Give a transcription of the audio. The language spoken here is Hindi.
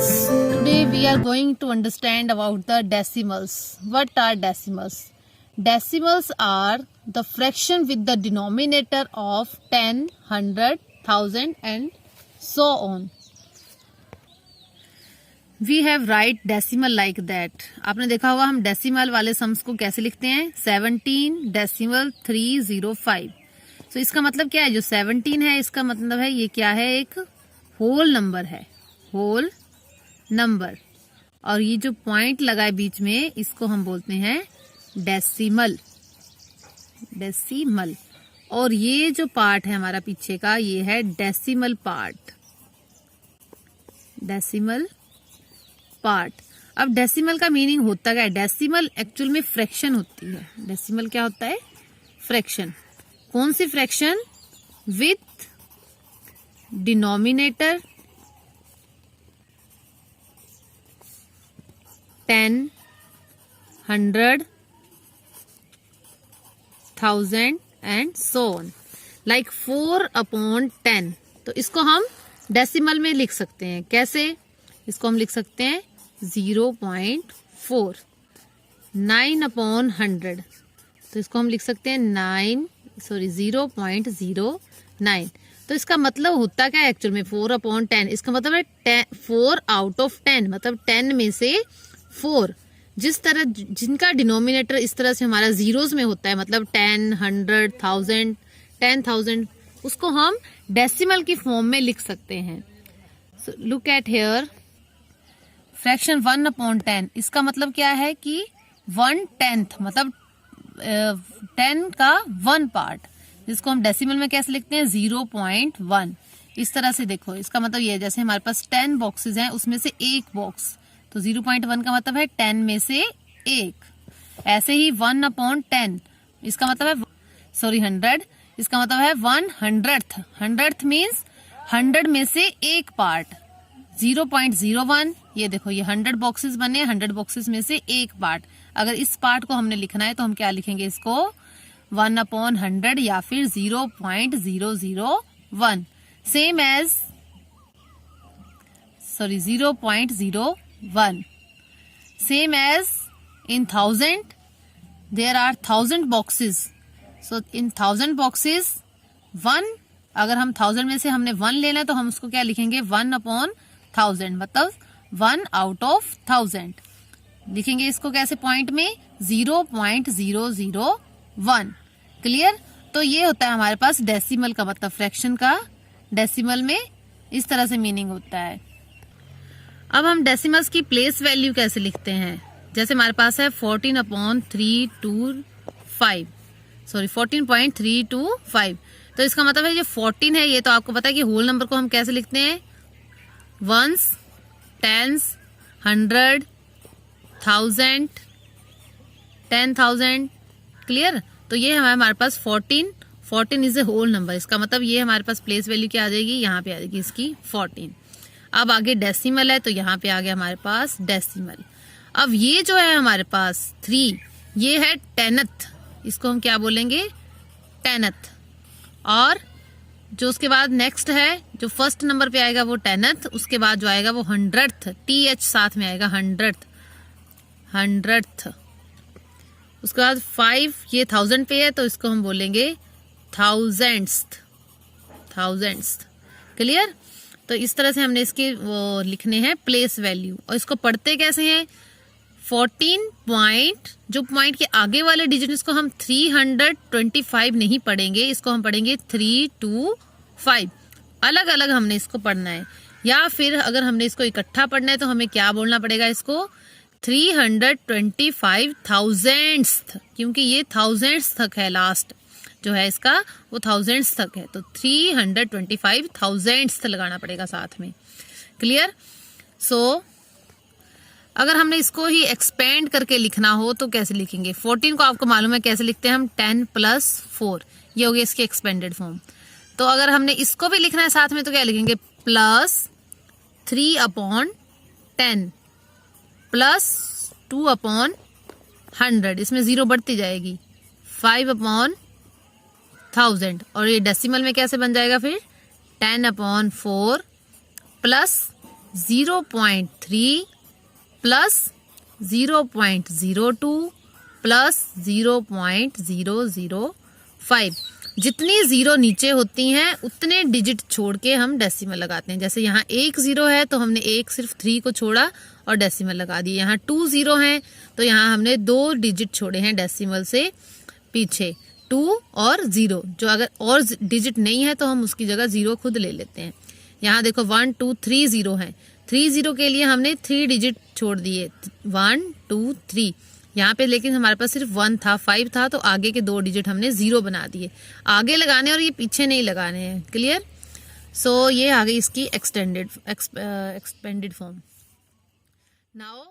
students, today we are going to understand about the decimals. What are decimals? Decimals are the fraction with the denominator of 10, 100, 1000 and so on. We have write decimal like that. आपने देखा होगा हम डेसिमल वाले सम्स को कैसे लिखते हैं 17.305. तो इसका मतलब क्या है, जो 17 है इसका मतलब है ये क्या है, एक होल नंबर है, होल नंबर. और ये जो पॉइंट लगा है बीच में इसको हम बोलते हैं डेसिमल, डेसिमल. और ये जो पार्ट है हमारा पीछे का ये है डेसिमल पार्ट, डेसिमल पार्ट. अब डेसिमल का मीनिंग होता क्या है, डेसिमल एक्चुअल में फ्रैक्शन होती है. डेसिमल क्या होता है, फ्रैक्शन. कौन सी fraction, with denominator 10, 100, 1000 and so on. Like 4/10. तो इसको हम डेसिमल में लिख सकते हैं. कैसे, इसको हम लिख सकते हैं 0.4. 9/100. तो इसको हम लिख सकते हैं 0.09. तो इसका मतलब होता क्या है एक्चुअल में 4/10. इसका मतलब है 4 आउट ऑफ 10, मतलब 10 में से 4. जिस तरह जिनका डिनोमिनेटर इस तरह से हमारा जीरोस में होता है, मतलब 10, 100, 1000, 10,000, उसको हम डेसिमल की फॉर्म में लिख सकते हैं. So look at here, fraction 1/10. इसका मतलब क्या है कि 1/10 मतलब 10 का 1 पार्ट, जिसको हम डेसिमल में कैसे लिखते हैं 0.1. इस तरह से देखो, इसका मतलब ये है जैसे हमारे पास 10 बॉक्सेस हैं उसमें से एक बॉक्स, तो 0.1 का मतलब है 10 में से एक. ऐसे ही 1/10 इसका मतलब है 100. इसका मतलब है 100th. 100th मीन्स 100 में से एक पार्ट. 0.01, ये देखो ये 100 बॉक्सेस बने, 100 बॉक्सेस में से एक पार्ट. अगर इस पार्ट को हमने लिखना है तो हम क्या लिखेंगे, इसको 1/100 या फिर 0.001. Same as 0.01. Same as in 1000, there are 1000 boxes. So in 1000 boxes, 1, अगर हम 1000 में से हमने 1 लेना है तो हम उसको क्या लिखेंगे 1/1000, मतलब 1 आउट ऑफ 1000. लिखेंगे इसको कैसे, पॉइंट में 0.001. क्लियर. तो ये होता है हमारे पास डेसिमल का मतलब, फ्रैक्शन का डेसिमल में इस तरह से मीनिंग होता है. अब हम डेसिमल्स की प्लेस वैल्यू कैसे लिखते हैं, जैसे हमारे पास है 14.325. तो इसका मतलब है जो 14 है, ये तो आपको पता है कि होल नंबर को हम कैसे लिखते हैं, वंस, टेंस, 100, 1000, 10,000. क्लियर. तो ये हमारे पास 14 इज ए होल नंबर. इसका मतलब ये हमारे पास प्लेस वैल्यू क्या आ जाएगी, यहाँ पे आ जाएगी इसकी 14. अब आगे डेसिमल है तो यहाँ पे आ गया हमारे पास डेसिमल. अब ये जो है हमारे पास 3, ये है 10th. इसको हम क्या बोलेंगे, 10th. और जो उसके बाद नेक्स्ट है, जो फर्स्ट नंबर पे आएगा वो 10th. उसके बाद जो आएगा वो 100th, TH साथ में आएगा 100th. उसके बाद 5, ये 1000 पे है तो इसको हम बोलेंगे thousandth. क्लियर. तो इस तरह से हमने इसके वो लिखने हैं प्लेस वैल्यू. और इसको पढ़ते कैसे हैं, 14 पॉइंट, जो पॉइंट के आगे वाले डिजिट इसको हम 325 नहीं पढ़ेंगे, इसको हम पढ़ेंगे 325. अलग अलग हमने इसको पढ़ना है. या फिर अगर हमने इसको इकट्ठा पढ़ना है तो हमें क्या बोलना पड़ेगा, इसको 325,000th, क्योंकि ये थाउजेंड्स तक है, लास्ट जो है इसका वो थाउजेंड्स तक है, तो 325,000th लगाना पड़ेगा साथ में. क्लियर. सो अगर हमने इसको ही एक्सपेंड करके लिखना हो तो कैसे लिखेंगे, 14 को आपको मालूम है कैसे लिखते हैं हम, 10 + 4, ये हो गया इसकी एक्सपेंडेड फॉर्म. तो अगर हमने इसको भी लिखना है साथ में तो क्या लिखेंगे, +3/10 +2/100. इसमें 0 बढ़ती जाएगी, 5/1000. और ये डेसिमल में कैसे बन जाएगा फिर, 10/4 + 0.3 प्लस 0.02 प्लस 0.005। जितनी जीरो नीचे होती हैं उतने डिजिट छोड़ के हम डेसिमल लगाते हैं। जैसे यहाँ 1 0 है तो हमने सिर्फ 3 को छोड़ा और डेसिमल लगा दिए। यहाँ 2 0 है तो यहाँ हमने 2 डिजिट छोड़े हैं डेसिमल से पीछे, 2 और 0। जो अगर और डिजिट नहीं है तो हम उसकी जगह 0 खुद ले लेते हैं। यहाँ देखो 1 2 3 0 है, 3 0 के लिए हमने 3 डिजिट छोड़ दिए, 1 2 3। यहाँ पे लेकिन हमारे पास सिर्फ 1 था, 5 था, तो आगे के 2 डिजिट हमने 0 बना दिए। आगे लगाने और ये पीछे नहीं लगाने हैं। क्लियर? सो ये आ गई इसकी एक्सपेंडेड फॉर्म। नाउ